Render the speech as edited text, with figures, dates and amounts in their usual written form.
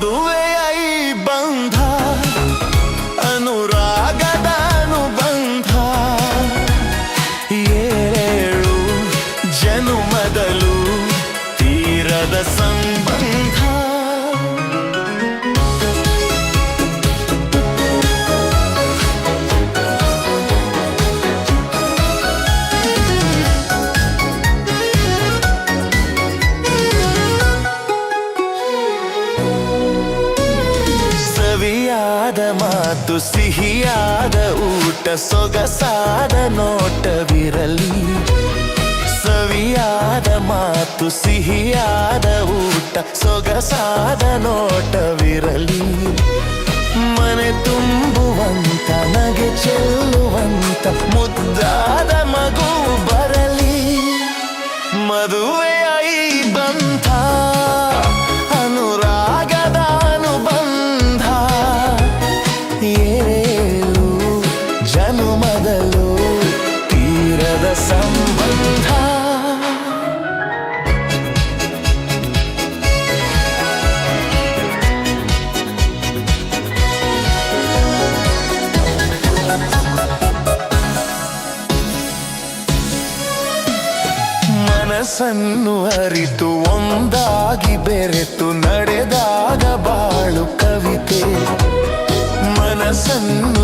ಮದುವೆಯ ಈ ಬಂಧ ಅನುರಾಗದ ಅನುಬಂಧ, ಏಳು ಜನುಮದಲು ತೀರದ ಸಂಬಂಧ. ಸವಿಯಾದ ಮಾತು ಸಿಹಿಯಾದ ಊಟ ಸೊಗಸಾದ ನೋಟವಿರಲಿ, ಸವಿಯಾದ ಮಾತು ಸಿಹಿಯಾದ ಊಟ ಸೊಗಸಾದ ನೋಟವಿರಲಿ. ಮನೆ ತುಂಬುವಂತ ನಗೆ ಚೆಲ್ಲುವಂತ ಮುದ್ದಾದ ಮಗು ಬರಲಿ. ಮದುವೆಯ ಈ ಬಂಧ ಅನುರಾಗದ ಅನುಬಂಧ, ಏಳು ಜನುಮದಲು ತೀರದ ಸಂಬಂಧ. ಮನಸ್ಸನ್ನು ಅರಿತು ಒಂದಾಗಿ ಬೆರೆತು ನಡೆದಾಗ ಬಾಳು ಕವಿತೆ. ಮನಸ್ಸನ್ನು